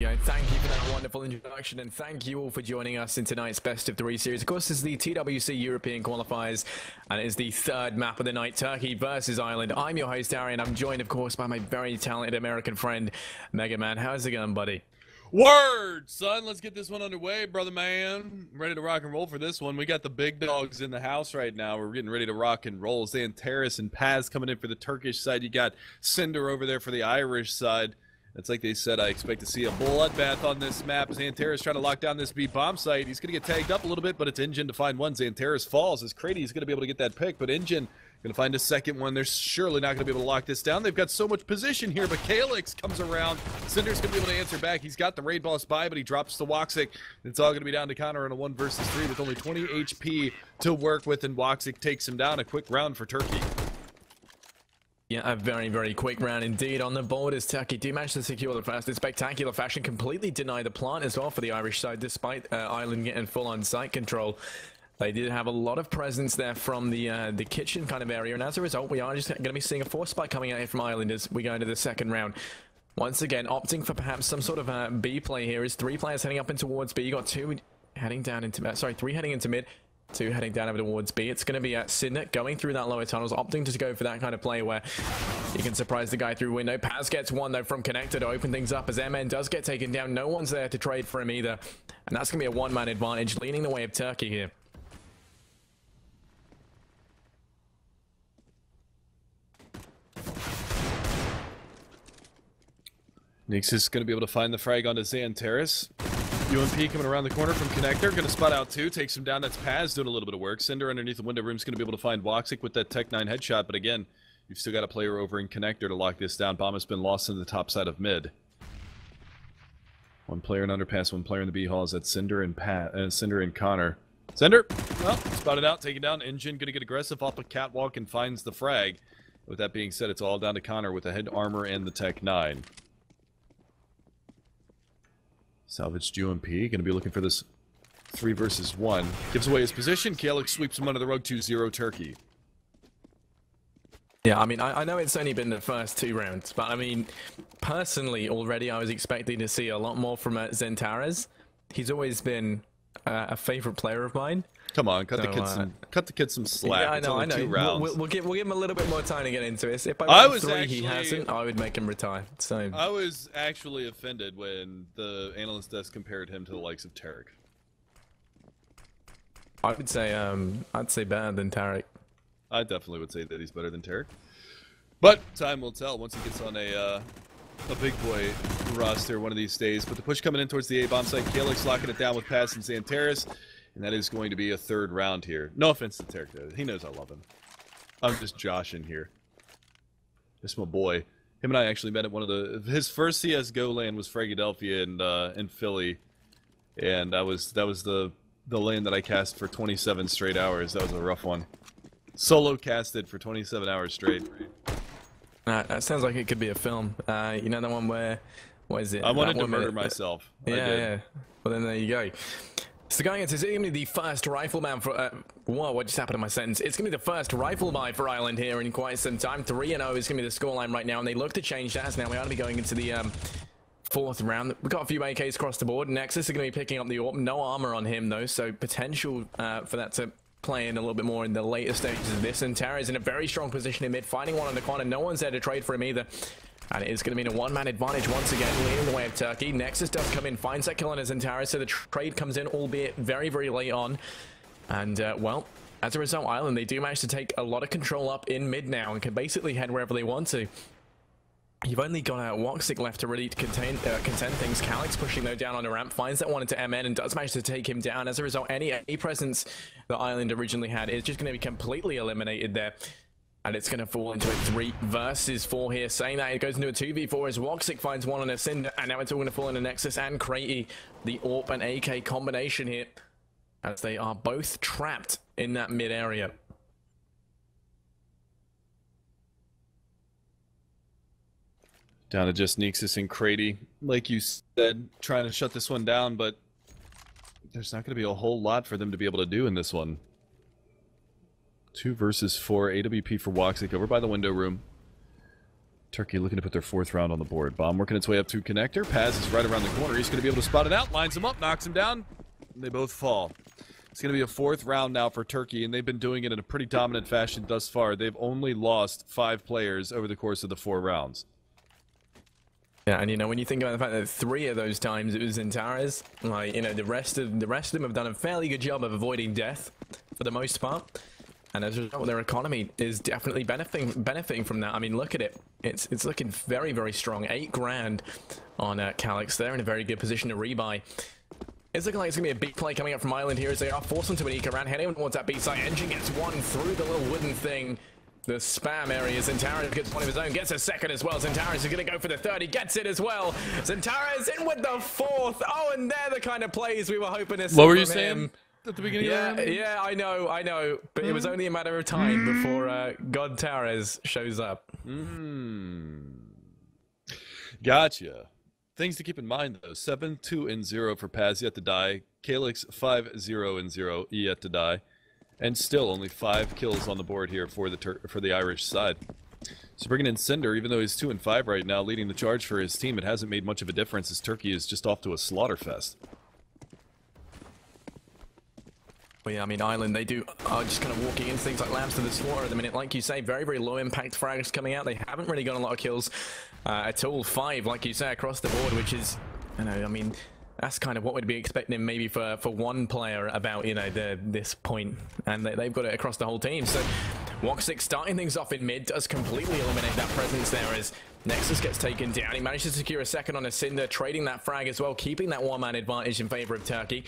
Thank you for that wonderful introduction, and thank you all for joining us in tonight's Best of 3 series. Of course, this is the TWC European Qualifiers, and it is the third map of the night, Turkey versus Ireland. I'm your host, Arian. I'm joined, of course, by my very talented American friend, Mega Man. How's it going, buddy? Word, son. Let's get this one underway, brother man. I'm ready to rock and roll for this one. We got the big dogs in the house right now. We're getting ready to rock and roll. XANTARES and Paz coming in for the Turkish side. You got Cinder over there for the Irish side. It's like they said, I expect to see a bloodbath on this map. XANTARES trying to lock down this B bomb site. He's going to get tagged up a little bit, but it's Engine to find one. XANTARES falls as Krady's going to be able to get that pick, but Engine going to find a second one. They're surely not going to be able to lock this down. They've got so much position here, but Calyx comes around. Cinder's going to be able to answer back. He's got the raid boss by, but he drops to WOXIC. It's all going to be down to Connor in a 1 versus 3 with only 20 HP to work with, and WOXIC takes him down. A quick round for Turkey. Yeah, a very, very quick round indeed on the board as Turkey do manage to secure the first in spectacular fashion, completely deny the plant as well for the Irish side, despite Ireland getting full-on site control. They did have a lot of presence there from the kitchen kind of area, and as a result, we are just going to be seeing a force spike coming out here from Ireland as we go into the second round. Once again, opting for perhaps some sort of B play here is 3 players heading up in towards B. You got 2 heading down into, 3 heading into mid. 2 heading down over towards B. It's going to be Cinder going through that lower tunnels, opting to go for that kind of play where you can surprise the guy through window. Paz gets one though from Connector to open things up as MN does get taken down. No one's there to trade for him either, and that's going to be a 1-man advantage leaning the way of Turkey here. Nix is going to be able to find the frag onto XANTARES. UMP coming around the corner from Connector, going to spot out 2, takes him down. That's Paz doing a little bit of work. Cinder underneath the window room is going to be able to find WOXIC with that Tech 9 headshot, but again, you've still got a player over in Connector to lock this down. Bomb has been lost in the top side of mid. 1 player in underpass, 1 player in the B halls. That's Cinder and Cinder and Connor. Cinder, well, spotted out, taken down. Engine going to get aggressive off a catwalk and finds the frag. With that being said, it's all down to Connor with the head armor and the Tech 9. Salvaged UMP, going to be looking for this 3 versus 1. Gives away his position. Calyx sweeps him under the rug. 2-0 Turkey. Yeah, I mean, I know it's only been the first 2 rounds, but I mean, personally, already I was expecting to see a lot more from XANTARES. He's always been a favorite player of mine. Come on, cut the kid some slack. Yeah, I it's know, only I know. 2 rounds. We'll give him a little bit more time to get into this. If I went 3, he hasn't, I would make him retire. So I was actually offended when the analyst desk compared him to the likes of Tarek. I would say, I'd say better than Tarek. I definitely would say that he's better than Tarek. But time will tell once he gets on a big boy roster one of these days. But the push coming in towards the A-bomb site, Calyx locking it down with Paz and XANTARES. And that is going to be a 3rd round here. No offense to Tarek, though. He knows I love him. I'm just joshing here. Just my boy. Him and I actually met at one of his first CSGO LAN was Philadelphia in Philly. And that was the LAN that I cast for 27 straight hours. That was a rough one. Solo casted for 27 hours straight. That sounds like it could be a film. You know the one where, what is it? I wanted to murder myself. Yeah. Well, then there you go. So going into, it's going to be the first rifleman for, whoa, what just happened to my sentence? It's going to be the first rifle buy for Ireland here in quite some time. 3-0 is going to be the scoreline right now, and they look to change that. Now we are going to be going into the 4th round. We've got a few AKs across the board. Nexus is going to be picking up the AWP. No armor on him, though, so potential for that to play in a little bit more in the later stages of this. And Tara is in a very strong position in mid, finding one on the corner. No one's there to trade for him either. And it is going to mean a 1-man advantage once again, leading the way of Turkey. Nexus does come in, finds that kill on his XANTARES, so the trade comes in, albeit very, very late on. And, well, as a result, Ireland, they do manage to take a lot of control up in mid now and can basically head wherever they want to. You've only got WOXIC left to really contend things. Calyx pushing though down on the ramp, finds that one into MN and does manage to take him down. As a result, any presence that Ireland originally had is just going to be completely eliminated there. And it's going to fall into a 3 versus 4 here. Saying that, it goes into a 2v4 as WOXIC finds one on a Cinder. And now it's all going to fall into Nexus and Krady. The AWP and AK combination here. As they are both trapped in that mid area. Down to just Nexus and Krady. Like you said, trying to shut this one down, but there's not going to be a whole lot for them to be able to do in this one. 2 versus 4, AWP for WOXIC over by the window room. Turkey looking to put their 4th round on the board. Bomb working its way up to connector. Paz is right around the corner. He's going to be able to spot it out. Lines him up, knocks him down. And they both fall. It's going to be a 4th round now for Turkey, and they've been doing it in a pretty dominant fashion thus far. They've only lost 5 players over the course of the 4 rounds. Yeah, and you know, when you think about the fact that 3 of those times it was XANTARES, like, you know, the rest of them have done a fairly good job of avoiding death for the most part. And as a result, their economy is definitely benefiting from that. I mean, look at it. It's looking very, very strong. 8 grand on CALYX. They're in a very good position to rebuy. It's looking like it's going to be a big play coming up from Ireland here as they are forced into an eco round, heading towards that B-side. Engine gets one through the little wooden thing. The spam area. XANTARES gets one of his own, gets a 2nd as well. XANTARES is going to go for the 3rd. He gets it as well. XANTARES in with the 4th. Oh, and they're the kind of plays we were hoping to see. What were you from saying him. At the beginning Yeah, of the round? yeah, I know. But it was only a matter of time before God Tares shows up. Gotcha. Things to keep in mind, though. 7, 2, and 0 for Paz yet to die. Calyx 5, 0, and 0 yet to die. And still only 5 kills on the board here for the Irish side. So bringing in Cinder, even though he's 2 and 5 right now, leading the charge for his team, it hasn't made much of a difference as Turkey is just off to a slaughterfest. Well, yeah, I mean, Ireland, they are just kind of walking into things like Lambs to the Slaughter at the minute. Like you say, very, very low impact frags coming out. They haven't really got a lot of kills at all. 5, like you say, across the board, which is, you know, I mean, that's kind of what we'd be expecting maybe for one player about, you know, this point. And they've got it across the whole team. So WOXIC starting things off in mid does completely eliminate that presence there as Nexus gets taken down. He manages to secure a 2nd on a Cinder, trading that frag as well, keeping that 1-man advantage in favor of Turkey.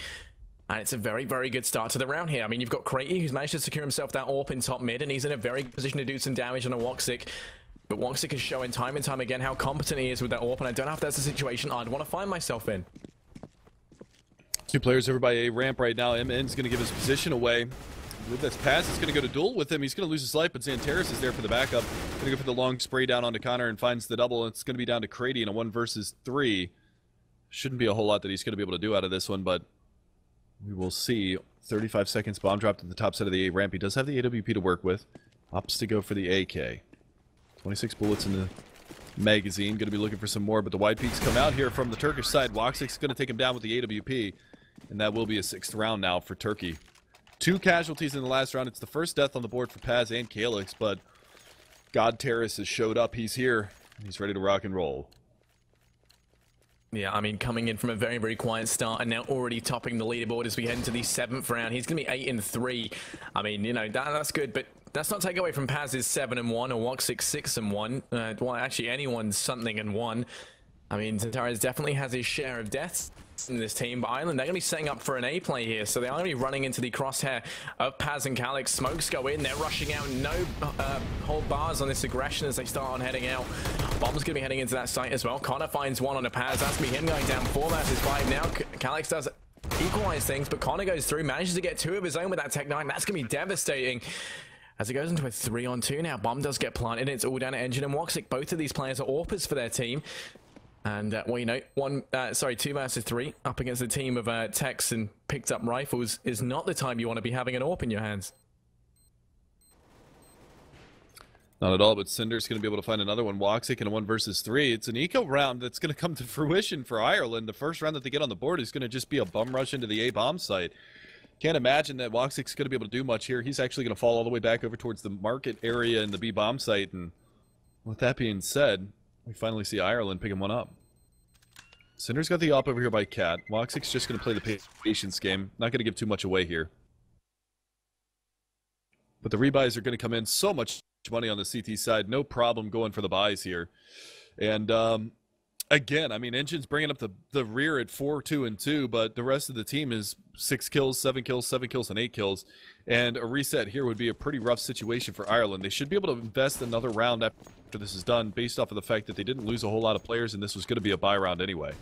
And it's a very, very good start to the round here. I mean, you've got Cratey, who's managed to secure himself that AWP in top mid, and he's in a very good position to do some damage on a WOXIC. But WOXIC is showing time and time again how competent he is with that AWP, and I don't know if that's a situation I'd want to find myself in. 2 players over by A ramp right now. MN's going to give his position away. With this pass, it's going to go to duel with him. He's going to lose his life, but XANTARES is there for the backup. Going to go for the long spray down onto Connor and finds the double. It's going to be down to Cratey in a 1 versus 3. Shouldn't be a whole lot that he's going to be able to do out of this one, but we will see. 35 seconds, bomb dropped at the top side of the A ramp. He does have the AWP to work with. Opts to go for the AK. 26 bullets in the magazine. Going to be looking for some more, but the wide peaks come out here from the Turkish side. WOXIC's going to take him down with the AWP, and that will be a 6th round now for Turkey. 2 casualties in the last round. It's the first death on the board for Paz and Calyx, but God Terrace has showed up. He's here, and he's ready to rock and roll. Yeah, I mean, coming in from a very, very quiet start and now already topping the leaderboard as we head into the 7th round. He's going to be 8 and 3. I mean, you know, that's good, but that's not take away from Paz's 7 and 1 or WOXIC 6 and 1. Well, actually, anyone's something and 1. I mean, XANTARES definitely has his share of deaths in this team, but Ireland, they're going to be setting up for an A play here, so they are going to be running into the crosshair of Paz and Calyx. Smokes go in, they're rushing out, no hold bars on this aggression as they start on heading out. Bomb's going to be heading into that site as well. Connor finds one on a Paz, that's going to be him going down 4 versus 5 now. Calyx does equalize things, but Connor goes through, manages to get 2 of his own with that Tech 9. That's going to be devastating. As it goes into a 3-on-2 now, Bomb does get planted, it's all down to Engine and WOXIC. Both of these players are AWPers for their team. And, well, you know, 2 versus 3 up against a team of techs and picked up rifles is not the time you want to be having an AWP in your hands. Not at all, but Cinder's going to be able to find another one. WOXIC in a 1 versus 3. It's an eco round that's going to come to fruition for Ireland. The first round that they get on the board is going to just be a bum rush into the A-bomb site. Can't imagine that WOXIC's going to be able to do much here. He's actually going to fall all the way back over towards the market area in the B-bomb site. And with that being said, we finally see Ireland picking one up. Cinder's got the op over here by Cat. WOXIC's just going to play the patience game. Not going to give too much away here. But the rebuys are going to come in. So much money on the CT side. No problem going for the buys here. And again, I mean, Engine's bringing up the rear at 4, 2, and 2, but the rest of the team is 6 kills, 7 kills, 7 kills, and 8 kills. And a reset here would be a pretty rough situation for Ireland. They should be able to invest another round after this is done based off of the fact that they didn't lose a whole lot of players and this was going to be a buy round anyway.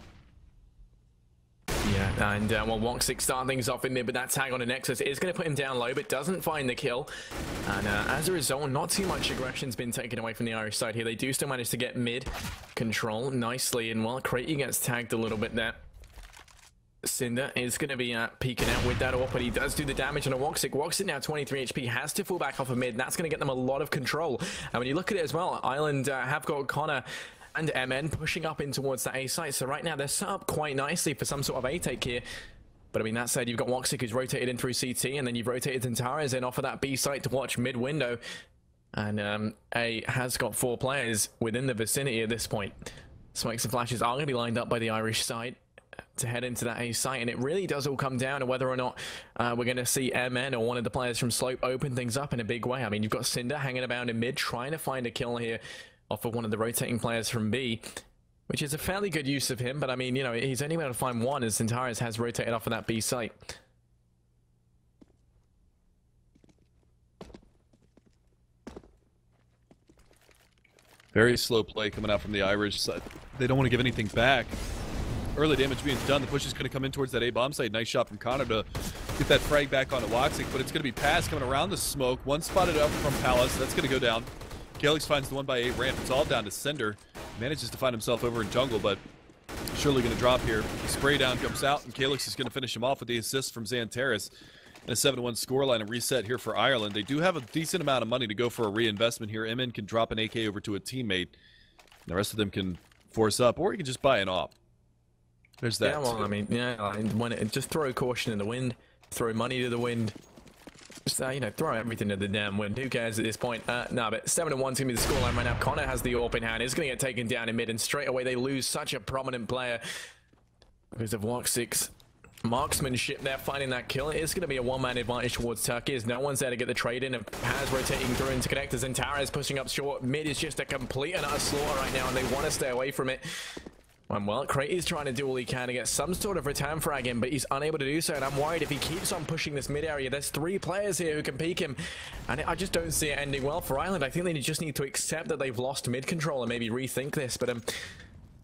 Yeah, and well, WOXIC starting things off in mid, but that tag on a Nexus is going to put him down low, but doesn't find the kill. And as a result, not too much aggression's been taken away from the Irish side here. They do still manage to get mid control nicely, and well, Cratey gets tagged a little bit there. Cinder is going to be peeking out with that AWP, but he does do the damage on a WOXIC. WOXIC now 23 HP, has to fall back off of mid, and that's going to get them a lot of control. And when you look at it as well, Island have got Connor and MN pushing up in towards that A site. So right now they're set up quite nicely for some sort of A take here. But I mean, that said, you've got WOXIC who's rotated in through CT, and then you've rotated XANTARES in off of that B site to watch mid window. And A has got 4 players within the vicinity at this point. Smokes and flashes are going to be lined up by the Irish side to head into that A site, and it really does all come down to whether or not we're going to see MN or one of the players from Slope open things up in a big way. I mean, you've got Cinder hanging about in mid, trying to find a kill here off of one of the rotating players from B, which is a fairly good use of him, but I mean, you know, he's only able to find one as XANTARES has rotated off of that B site. Very slow play coming out from the Irish side. They don't want to give anything back. Early damage being done. The push is going to come in towards that A bomb site. Nice shot from Connor to get that frag back onto WOXIC, but it's going to be passed coming around the smoke. One spotted up from Palace. That's going to go down. Calyx finds the 1x8 ramp. It's all down to Cinder. Manages to find himself over in jungle, but surely going to drop here. The spray down comes out, and Calyx is going to finish him off with the assist from XANTARES. And a 7-1 scoreline and reset here for Ireland. They do have a decent amount of money to go for a reinvestment here. MN can drop an AK over to a teammate. And the rest of them can force up, or you can just buy an op. There's that. Yeah, well, I mean, yeah, just throw caution in the wind, throw money to the wind. Just, you know, throw everything to the damn wind. Who cares at this point? No, but 7-1's going to be the scoreline right now. Connor has the AWP in hand. He's going to get taken down in mid, and straight away they lose such a prominent player because of WOXIC's marksmanship there, finding that kill. It's going to be a one-man advantage towards Turkey as no one's there to get the trade in, and Paz rotating through into connectors, and XANTARES pushing up short. Mid is just a complete and utter slaughter right now, and they want to stay away from it. And well, Crate's trying to do all he can to get some sort of return frag in, but he's unable to do so, and I'm worried if he keeps on pushing this mid area. There's 3 players here who can peek him, and I just don't see it ending well for Ireland. I think they just need to accept that they've lost mid control and maybe rethink this, but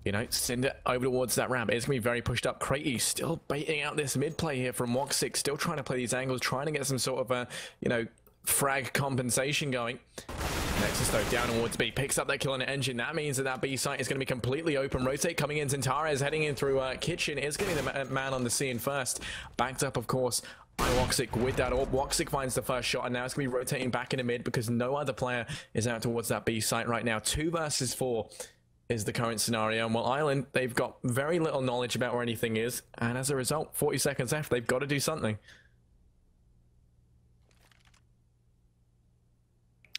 you know, send it over towards that ramp. It's going to be very pushed up. Crate still baiting out this mid play here from WOXIC, still trying to play these angles, trying to get some sort of you know, frag compensation going. Nexus though down towards B, picks up that kill on the engine. That means that B site is going to be completely open. Rotate coming in. XANTARES heading in through kitchen is going to be the man on the scene first. Backed up, of course, by WOXIC with that AWP. WOXIC finds the first shot, and now it's going to be rotating back into mid because no other player is out towards that B site right now. 2 versus 4 is the current scenario. And while Ireland, they've got very little knowledge about where anything is, and as a result, 40 seconds left, they've got to do something.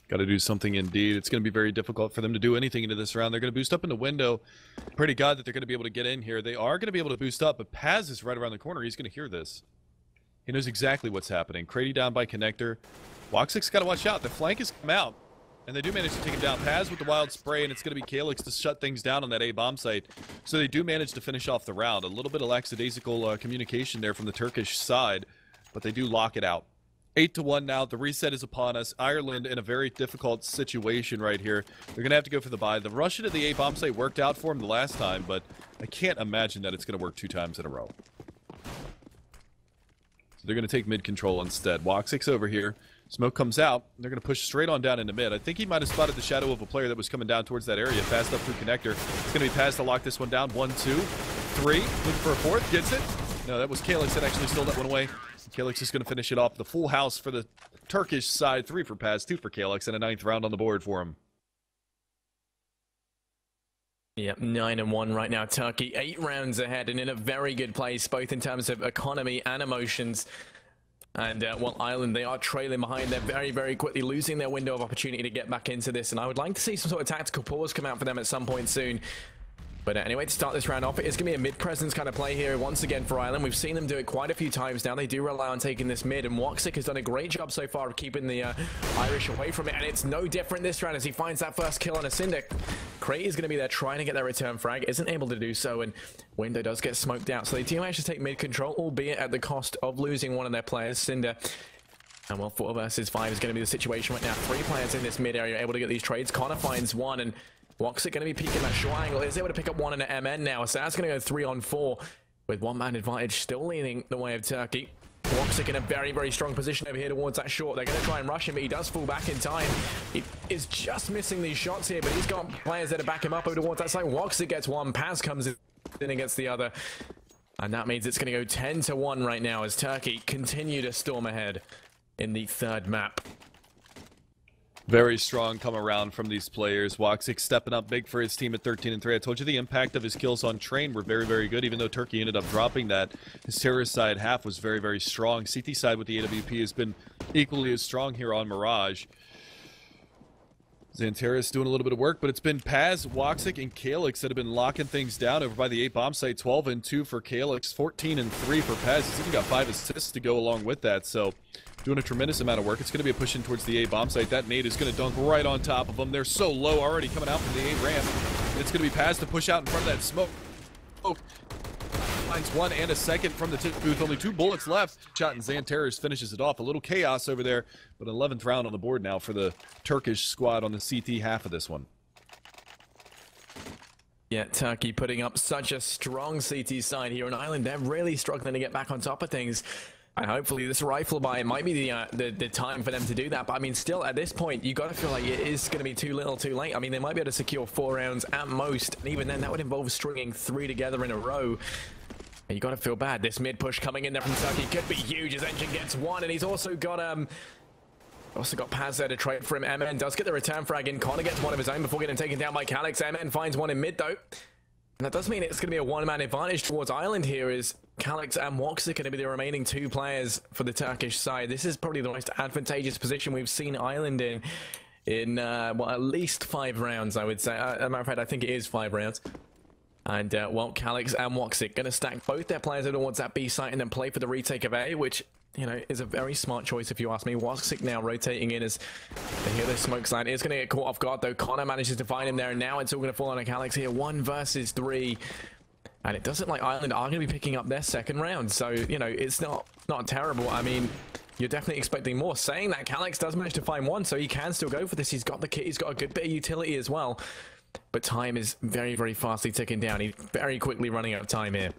Got to do something indeed. It's going to be very difficult for them to do anything into this round. They're going to boost up in the window. Pray to God that they're going to be able to get in here. They are going to be able to boost up, but Paz is right around the corner. He's going to hear this. He knows exactly what's happening. Crady down by connector. WOXIC's got to watch out. The flank has come out, and they do manage to take him down. Paz with the wild spray, and it's going to be Calyx to shut things down on that A bomb site. So they do manage to finish off the round. A little bit of lackadaisical communication there from the Turkish side, but they do lock it out. 8-1 now. The reset is upon us. Ireland in a very difficult situation right here. They're going to have to go for the buy. The rush into the A bomb site worked out for them the last time, but I can't imagine that it's going to work 2 times in a row. So they're going to take mid control instead. WOXIC's over here. Smoke comes out. They're going to push straight on down into mid. I think he might have spotted the shadow of a player that was coming down towards that area. Fast up through connector. It's going to be Paz to lock this one down. 1, 2, 3. Looking for a 4th. Gets it. No, that was Calyx that actually stole that one away. Calyx is going to finish it off. The full house for the Turkish side. 3 for Paz, 2 for Calyx, and a 9th round on the board for him. Yep, 9-1 right now. Turkey 8 rounds ahead and in a very good place, both in terms of economy and emotions. And while Ireland, they are trailing behind. They're very, very quickly losing their window of opportunity to get back into this. And I would like to see some sort of tactical pause come out for them at some point soon. But anyway, to start this round off, it's going to be a mid-presence kind of play here once again for Ireland. We've seen them do it quite a few times now. They do rely on taking this mid, and WOXIC has done a great job so far of keeping the Irish away from it. And it's no different this round as he finds that first kill on a Cinder. Crate is going to be there trying to get that return frag, isn't able to do so, and window does get smoked out. So they do manage to take mid-control, albeit at the cost of losing one of their players, Cinder. And well, 4 versus 5 is going to be the situation right now. 3 players in this mid area able to get these trades. Connor finds one, and WOXIC going to be peeking that short angle. Is able to pick up one in an MN now, so that's going to go 3-on-4 with 1-man advantage still leaning the way of Turkey. WOXIC in a very, very strong position over here towards that short. They're going to try and rush him, but he does fall back in time. He is just missing these shots here, but he's got players there to back him up over towards that side. WOXIC gets one, Paz comes in against the other. And that means it's going to go 10-1 right now as Turkey continue to storm ahead in the third map. Very strong come around from these players. WOXIC stepping up big for his team at 13-3. I told you the impact of his kills on train were very, very good, even though Turkey ended up dropping that. His terrorist side half was very, very strong. CT side with the AWP has been equally as strong here on Mirage. XANTARES doing a little bit of work, but it's been Paz, WOXIC, and CALYX that have been locking things down over by the 8 bomb site. 12-2 for CALYX, 14-3 for Paz. He's even got 5 assists to go along with that, so doing a tremendous amount of work. It's going to be a push in towards the 8 bomb site. That nade is going to dunk right on top of them. They're so low already coming out from the 8 ramp. And it's going to be Paz to push out in front of that smoke. Finds one and a second from the tip booth. Only 2 bullets left. Shot, and XANTARES finishes it off. A little chaos over there, but 11th round on the board now for the Turkish squad on the CT half of this one. Yeah, Turkey putting up such a strong CT side here on Ireland. They're really struggling to get back on top of things. And hopefully this rifle buy might be the time for them to do that. But I mean, still at this point, you got to feel like it is going to be too little too late. I mean, they might be able to secure 4 rounds at most. And even then, that would involve stringing 3 together in a row. And you got to feel bad. This mid push coming in there from Turkey could be huge. His engine gets 1, and he's also got Paz there to trade for him. MN does get the return frag in. Connor gets 1 of his own before getting taken down by CALYX. MN finds 1 in mid though. And that does mean it's going to be a 1-man advantage towards Ireland here, is CALYX and WOXIC going to be the remaining 2 players for the Turkish side. This is probably the most advantageous position we've seen Ireland in well, at least 5 rounds, I would say. As a matter of fact, I think it is 5 rounds. And, well, CALYX and WOXIC going to stack both their players towards that B site and then play for the retake of A, which, you know, is a very smart choice if you ask me. WOXIC now rotating in as they hear the smoke sign. Is going to get caught off guard, though. Connor manages to find him there, and now it's all going to fall on a CALYX here. 1 versus 3. And it doesn't look like Ireland are going to be picking up their second round. So, you know, it's not terrible. I mean, you're definitely expecting more. Saying that, CALYX does manage to find 1, so he can still go for this. He's got the kit. He's got a good bit of utility as well. But time is very, very fastly ticking down. He's very quickly running out of time here.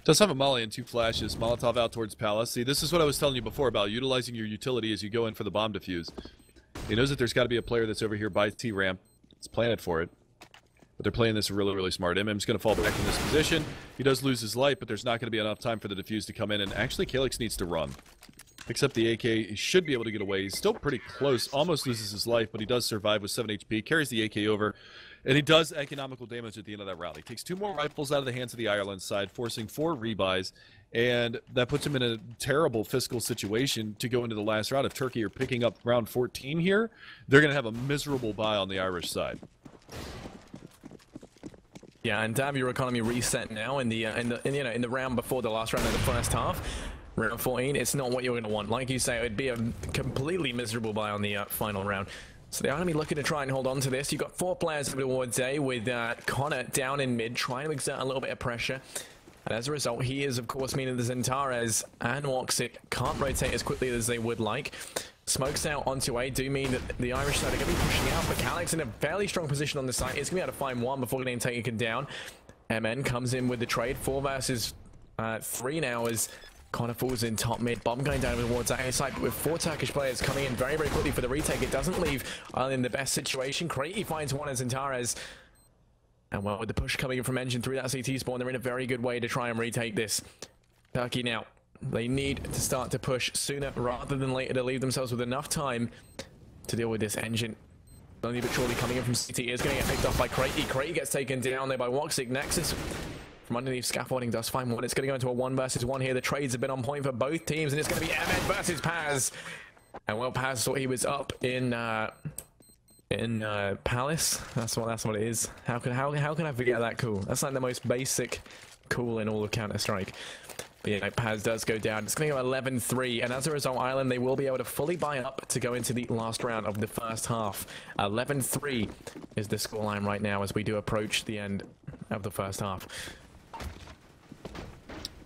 Does have a molly and 2 flashes. Molotov out towards Palace. See, this is what I was telling you before about utilizing your utility as you go in for the bomb defuse. He knows that there's got to be a player that's over here by T ramp. It's planted for it. But they're playing this really, really smart. MM's going to fall back in this position. He does lose his life, but there's not going to be enough time for the defuse to come in. And actually, CALYX needs to run. Except the AK, he should be able to get away. He's still pretty close. Almost loses his life, but he does survive with 7 HP. Carries the AK over. And he does economical damage at the end of that round. He takes 2 more rifles out of the hands of the Ireland side, forcing 4 rebuys. And that puts him in a terrible fiscal situation to go into the last round. If Turkey are picking up round 14 here, they're going to have a miserable buy on the Irish side. Yeah, and to have your economy reset now in the round before the last round of the first half, round 14, it's not what you're going to want. Like you say, it'd be a completely miserable buy on the final round. So they're going to be looking to try and hold on to this. You've got 4 players towards A with Connor down in mid, trying to exert a little bit of pressure. And as a result, he is, of course, meaning the XANTARES and WOXIC can't rotate as quickly as they would like. Smokes out onto A do mean that the Irish side are going to be pushing out, but CALYX in a fairly strong position on the site. It's going to be able to find 1 before getting taken down. MN comes in with the trade. 4 versus 3 now as Connor falls in top mid. Bomb going down towards that A site, but with 4 Turkish players coming in very, very quickly for the retake. It doesn't leave Ireland in the best situation. Craigie finds 1 as XANTARES. And well, with the push coming in from Engine through that CT spawn, they're in a very good way to try and retake this. Turkey now, they need to start to push sooner rather than later to leave themselves with enough time to deal with this Engine. Slowly but surely coming in from CT is going to get picked off by Craigie. Craigie gets taken down there by WOXIC. Nexus from underneath scaffolding does find 1. It's going to go into a 1 versus 1 here. The trades have been on point for both teams, and it's going to be MN versus Paz. And well, Paz thought he was up in Palace. That's what it is. How can I forget that cool? That's like the most basic cool in all of Counter-Strike. But yeah, Paz does go down. It's going to go 11-3, and as a result, Ireland, they will be able to fully buy up to go into the last round of the first half. 11-3 is the scoreline right now as we do approach the end of the first half.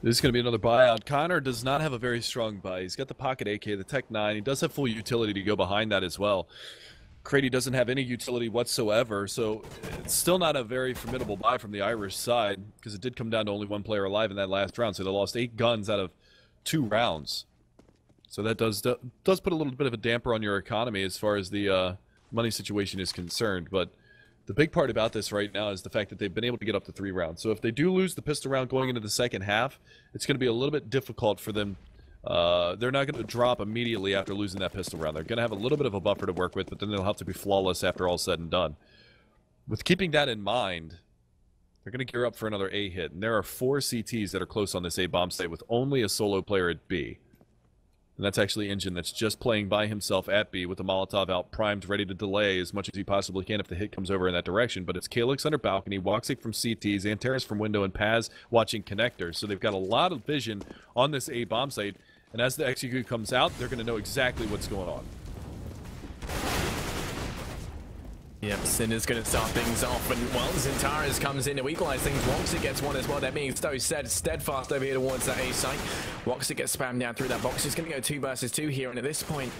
This is going to be another buyout. Connor does not have a very strong buy. He's got the pocket AK, the Tech 9. He does have full utility to go behind that as well. Craigie doesn't have any utility whatsoever, so it's still not a very formidable buy from the Irish side, because it did come down to only 1 player alive in that last round, so they lost 8 guns out of 2 rounds. So that does put a little bit of a damper on your economy as far as the money situation is concerned, but The big part about this right now is the fact that they've been able to get up to 3 rounds. So if they do lose the pistol round going into the second half, it's going to be a little bit difficult for them. They're not going to drop immediately after losing that pistol round. They're going to have a little bit of a buffer to work with, but then they'll have to be flawless after all said and done. With keeping that in mind, they're going to gear up for another A hit. And there are 4 CTs that are close on this A bomb site with only a solo player at B. And that's actually Engine that's just playing by himself at B with the Molotov out primed, ready to delay as much as he possibly can if the hit comes over in that direction. But it's CALYX under balcony, WOXIC from CT, XANTARES from window, and Paz watching connector. So they've got a lot of vision on this A bomb site. And as the execute comes out, they're going to know exactly what's going on. Yep, Cinder's going to start things off, and well, XANTARES comes in to equalize things. WOXIC gets one as well. They're being so steadfast over here towards that A site. WOXIC gets spammed down through that box. It's going to go 2 versus 2 here, and at this point,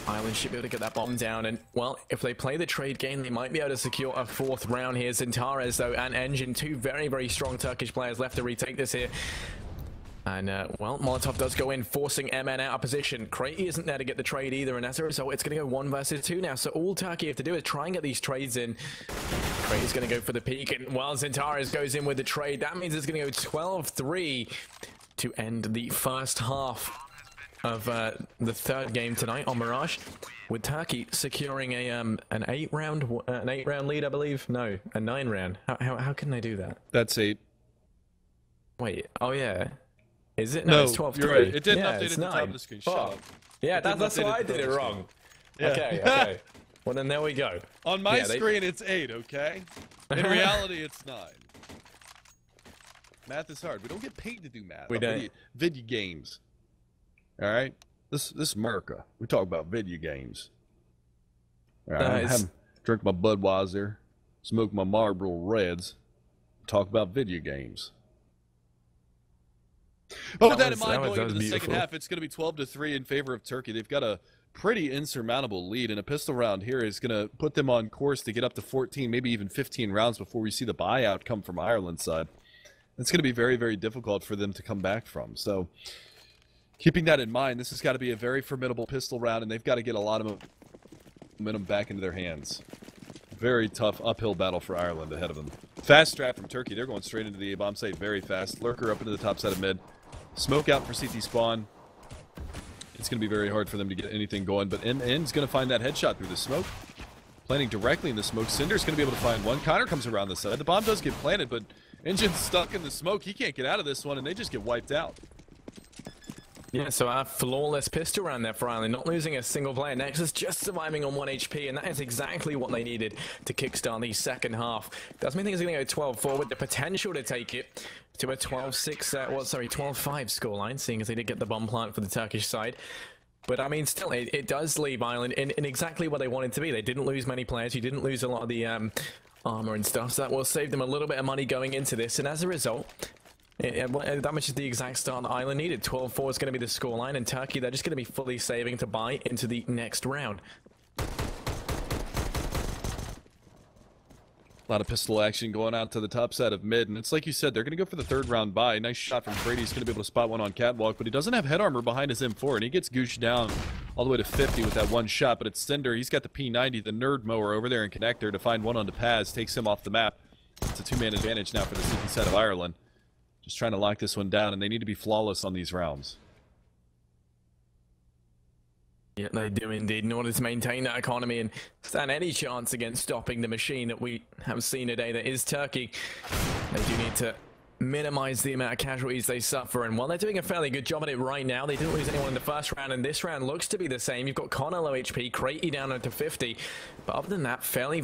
Ireland should be able to get that bomb down. And well, if they play the trade game, they might be able to secure a 4th round here. XANTARES, though, and Engine, 2 very, very strong Turkish players left to retake this here. And, well, Molotov does go in, forcing MN out of position. Crazy isn't there to get the trade either, and as a result, it's going to go 1 versus 2 now. So all Turkey have to do is try and get these trades in. Crazy's going to go for the peak, and while XANTARES goes in with the trade, that means it's going to go 12-3 to end the first half of the 3rd game tonight on Mirage, with Turkey securing a an 8-round lead, I believe. No, a 9-round. How can they do that? That's 8. Wait, oh yeah. Is it? No, it's 12-3. You're right. It didn't update at the top of the screen. Shut up. Yeah, that's why I did it wrong. Yeah. Okay. Well, then there we go. On my screen, it's 8, okay? In reality, it's 9. Math is hard. We don't get paid to do math. We don't. Video games. All right? This is America. We talk about video games. All right? Drink my Budweiser, smoke my Marlboro Reds, talk about video games. But with that in mind, going into the second half, it's going to be 12-3 in favor of Turkey. They've got a pretty insurmountable lead, and a pistol round here is going to put them on course to get up to 14, maybe even 15 rounds before we see the buyout come from Ireland's side. It's going to be very, very difficult for them to come back from. So keeping that in mind, this has got to be a very formidable pistol round, and they've got to get a lot of momentum back into their hands. Very tough uphill battle for Ireland ahead of them. Fast strat from Turkey. They're going straight into the A-bomb site very fast. Lurker up into the top side of mid. Smoke out for CT spawn. It's going to be very hard for them to get anything going, but NN's going to find that headshot through the smoke. Planting directly in the smoke. Cinder's going to be able to find one. Connor comes around the side. The bomb does get planted, but Engine's stuck in the smoke. He can't get out of this one, and they just get wiped out. Yeah, so a flawless pistol round there for Ireland, not losing a single player. Nexus just surviving on 1 HP, and that is exactly what they needed to kickstart the second half. Does mean things are going to go 12-4 with the potential to take it to a 12-6, 12-5 scoreline, seeing as they did get the bomb plant for the Turkish side. But I mean, still, it does leave Ireland in exactly where they wanted to be. They didn't lose many players. You didn't lose a lot of the armor and stuff, so that will save them a little bit of money going into this. And as a result, that much is the exact start that Ireland needed. 12-4 is going to be the scoreline, and Turkey, they're just going to be fully saving to buy into the next round. A lot of pistol action going out to the top side of mid, and it's like you said, they're going to go for the 3rd round buy. Nice shot from Brady. He's going to be able to spot one on catwalk, but he doesn't have head armor behind his M4, and he gets gooshed down all the way to 50 with that one shot. But it's Cinder. He's got the P90, the nerd mower over there in connector to find one onto Paz, takes him off the map. It's a 2-man advantage now for the CT side of Ireland. Just trying to lock this one down, and they need to be flawless on these rounds. Yeah, they do indeed, in order to maintain that economy and stand any chance against stopping the machine that we have seen today that is Turkey. They do need to minimize the amount of casualties they suffer, and while they're doing a fairly good job at it right now, they didn't lose anyone in the first round, and this round looks to be the same. You've got Connor low HP, Crazy down to 50, but other than that, fairly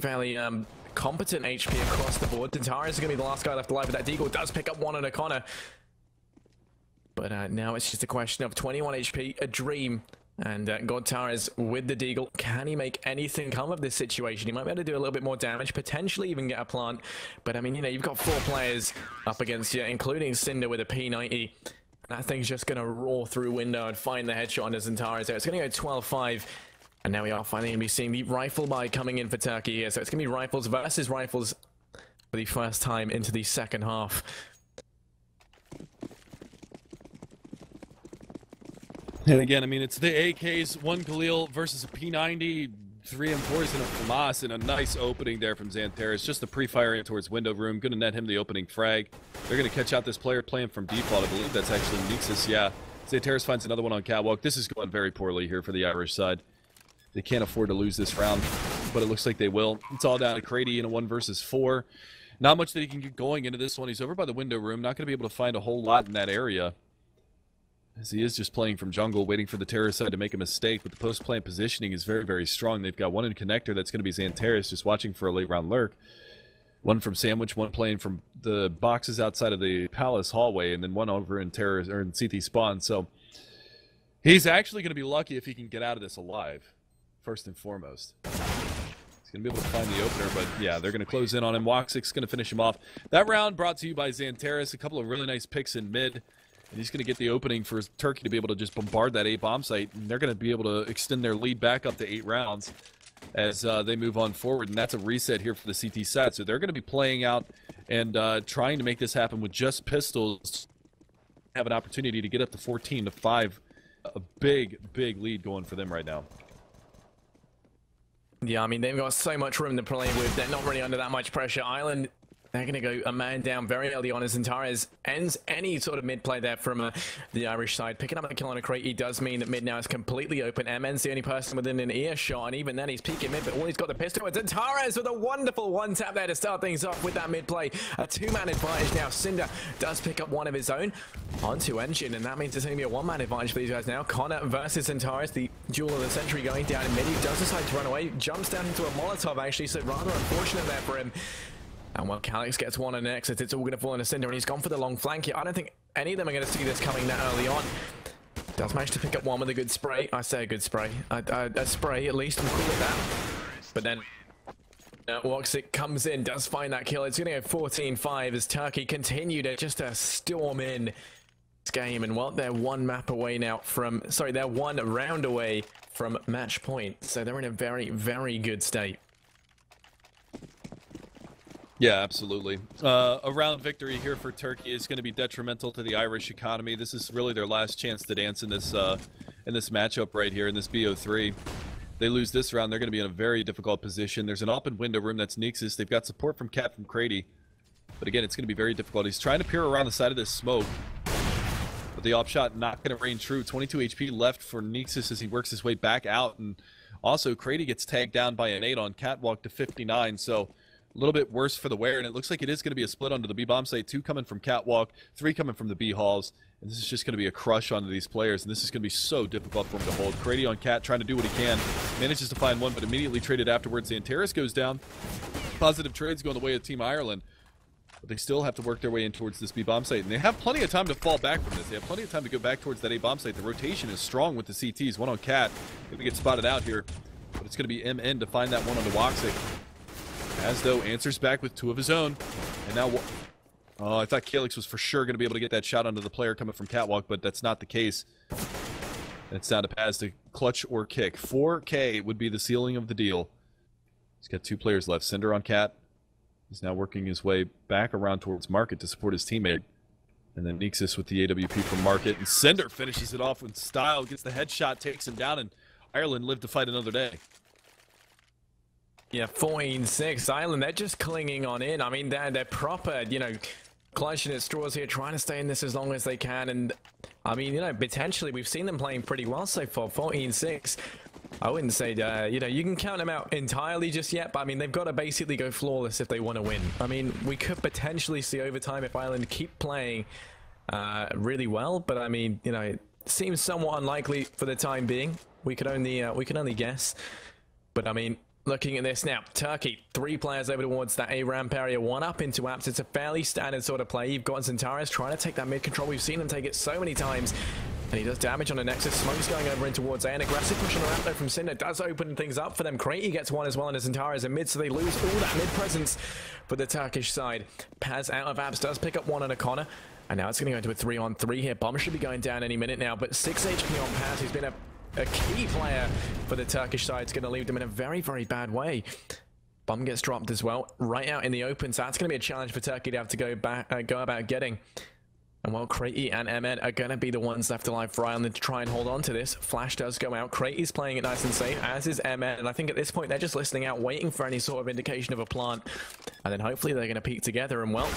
competent HP across the board. XANTARES is going to be the last guy left alive, but that Deagle does pick up one on Connor. But now it's just a question of 21 HP, a dream. And XANTARES with the Deagle, can he make anything come of this situation? He might be able to do a little bit more damage, potentially even get a plant. But I mean, you know, you've got 4 players up against you, including Cinder with a P90. That thing's just going to roar through window and find the headshot on XANTARES there. It's going to go 12-5. And now we are finally going to be seeing the rifle buy coming in for Turkey here. So it's going to be rifles versus rifles for the first time into the second half. And again, I mean, it's the AKs, one Khalil versus a P90. reinforcing a FAMAS and a nice opening there from XANTARES. Just the pre-fire in towards window room. Going to net him the opening frag. They're going to catch out this player playing from default. I believe that's actually Nexus. Yeah. XANTARES finds another one on catwalk. This is going very poorly here for the Irish side. They can't afford to lose this round, but it looks like they will. It's all down to Crady in a 1 versus 4. Not much that he can get going into this one. He's over by the window room. Not going to be able to find a whole lot in that area, as he is just playing from jungle, waiting for the terrorist side to make a mistake. But the post-plant positioning is very, very strong. They've got one in connector. That's going to be XANTARES just watching for a late-round lurk. One from Sandwich, one playing from the boxes outside of the Palace hallway, and then one over in terrorist or in CT spawn. So he's actually going to be lucky if he can get out of this alive, first and foremost. He's going to be able to find the opener, but yeah, they're going to close in on him. WOXIC going to finish him off. That round brought to you by XANTARES. A couple of really nice picks in mid. And he's going to get the opening for Turkey to be able to just bombard that A bomb site. And they're going to be able to extend their lead back up to 8 rounds as they move on forward. And that's a reset here for the CT side. So they're going to be playing out and trying to make this happen with just pistols. Have an opportunity to get up to 14-5. A big, big lead going for them right now. Yeah, I mean, they've got so much room to play with. They're not really under that much pressure. Ireland, they're going to go a man down very early on as XANTARES ends any sort of mid play there from the Irish side. Picking up the kill on a crate does mean that mid now is completely open. MN's the only person within an earshot, and even then he's peeking mid, but all he's got the pistol. It's XANTARES with a wonderful one tap there to start things off with that mid play. A 2-man advantage now. Cinder does pick up one of his own onto Engine, and that means it's going to be a 1-man advantage for these guys now. Connor versus XANTARES, the duel of the century going down in mid. He does decide to run away, jumps down into a Molotov actually, so rather unfortunate there for him. And while Calyx gets one on an exit, it's all going to fall into Cinder, and he's gone for the long flank here. I don't think any of them are going to see this coming that early on. Does manage to pick up one with a good spray. I say a good spray. A spray, at least, we'll call it that. But then WOXIC comes in, does find that kill. It's going to go 14-5 as Turkey continue to just storm in this game. And well, they're one map away now from... Sorry, they're one round away from match point. So they're in a very, very good state. Yeah, absolutely. A round victory here for Turkey is going to be detrimental to the Irish economy. This is really their last chance to dance in this matchup right here in this BO3. They lose this round, they're going to be in a very difficult position. There's an open window room that's Nexus. They've got support from Cat from Crady. But again, it's going to be very difficult. He's trying to peer around the side of this smoke. But the op shot not going to rain true. 22 HP left for Nexus as he works his way back out. And also, Crady gets tagged down by an 8 on Catwalk to 59. So a little bit worse for the wear, and it looks like it is going to be a split onto the B bomb site. 2 coming from Catwalk, 3 coming from the B halls, and this is just going to be a crush onto these players, and this is going to be so difficult for him to hold. Crady on Cat trying to do what he can, manages to find one, but immediately traded afterwards. XANTARES goes down. Positive trades going the way of Team Ireland, but they still have to work their way in towards this B bomb site, and they have plenty of time to fall back from this. They have plenty of time to go back towards that A bomb site. The rotation is strong with the CTs. One on Cat, going to get spotted out here, but it's going to be MN to find that one on the WOXIC. As though answers back with 2 of his own. And now, oh, I thought Calyx was for sure going to be able to get that shot onto the player coming from Catwalk, but that's not the case. And it's down to Paz to clutch or kick. 4K would be the ceiling of the deal. He's got 2 players left. Cinder on Cat. He's now working his way back around towards Market to support his teammate. And then Nexus with the AWP from Market. And Cinder finishes it off with style, gets the headshot, takes him down, and Ireland live to fight another day. Yeah, 14-6. Ireland, they're just clinging on in. I mean, they're proper, you know, clutching at straws here, trying to stay in this as long as they can. And, I mean, you know, potentially we've seen them playing pretty well so far. 14-6. I wouldn't say, you know, you can count them out entirely just yet, but, I mean, they've got to basically go flawless if they want to win. I mean, we could potentially see overtime if Ireland keep playing really well, but, I mean, you know, it seems somewhat unlikely for the time being. We can only guess. But, I mean, looking at this now, Turkey, 3 players over towards that A ramp area, 1 up into apps. It's a fairly standard sort of play. You've got XANTARES trying to take that mid control. We've seen him take it so many times. And he does damage on the Nexus. Smoke's going over in towards A. An aggressive push on the ramp though from Cinder does open things up for them. Crady gets one as well, and XANTARES in mid, so they lose all that mid presence for the Turkish side. Paz out of apps does pick up one on a Connor. And now it's going to go into a 3-on-3 here. Bomb should be going down any minute now, but 6 HP on Paz, who's been a key player for the Turkish side. Is going to leave them in a very, very bad way. Bomb gets dropped as well, right out in the open, so that's going to be a challenge for Turkey to have to go about getting. And well, Craigie and MN are going to be the ones left alive for Ireland to try and hold on to this. Flash does go out. Craigie's playing it nice and safe, as is MN. And I think at this point, they're just listening out, waiting for any sort of indication of a plant. And then hopefully they're going to peek together. And well,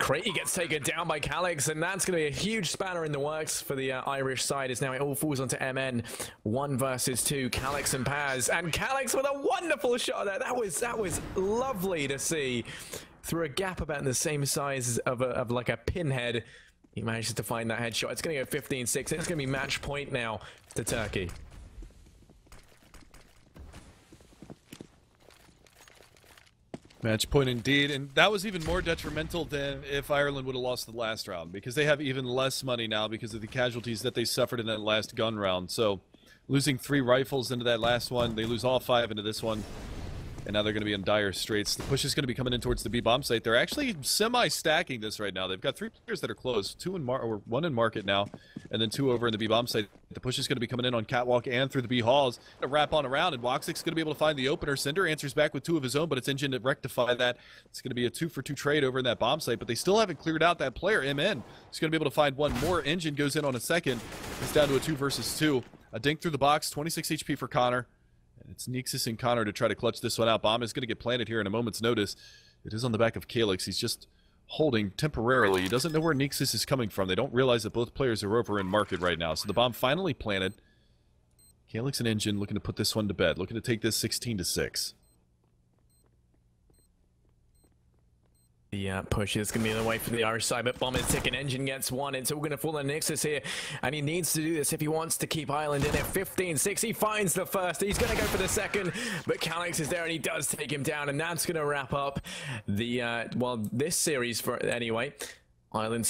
Craigie gets taken down by CALYX, and that's going to be a huge spanner in the works for the Irish side, as now it all falls onto MN. 1 versus 2, CALYX and Paz. And CALYX with a wonderful shot there. That was lovely to see. Through a gap about the same size of like a pinhead, he manages to find that headshot. It's going to go 15-6. It's going to be match point now to Turkey. Match point indeed, and that was even more detrimental than if Ireland would have lost the last round, because they have even less money now because of the casualties that they suffered in that last gun round. So losing 3 rifles into that last one, they lose all 5 into this one. And now they're going to be in dire straits. The push is going to be coming in towards the B bomb site. They're actually semi-stacking this right now. They've got 3 players that are close, 1 in market now, and then 2 over in the B bomb site. The push is going to be coming in on catwalk and through the B halls to wrap on around, and WOXIC going to be able to find the opener. Cinder answers back with 2 of his own, but it's Engine to rectify that. It's going to be a 2-for-2 trade over in that bomb site, but they still haven't cleared out that player. MN is going to be able to find 1 more. Engine goes in on a second. It's down to a 2 versus 2. A dink through the box, 26 HP for Connor. It's Nexus and Connor to try to clutch this one out. Bomb is going to get planted here in a moment's notice. It is on the back of CALYX. He's just holding temporarily. He doesn't know where Nexus is coming from. They don't realize that both players are over in market right now. So the bomb finally planted. CALYX and Engine looking to put this one to bed. Looking to take this 16-6. The push is going to be the way for the Irish side, but Bomb is ticking. Engine gets 1. It's all going to fall on Nexus here, and he needs to do this if he wants to keep Ireland in it. 15-6. He finds the first. He's going to go for the second, but CALYX is there, and he does take him down, and that's going to wrap up the, well, this series for anyway. Ireland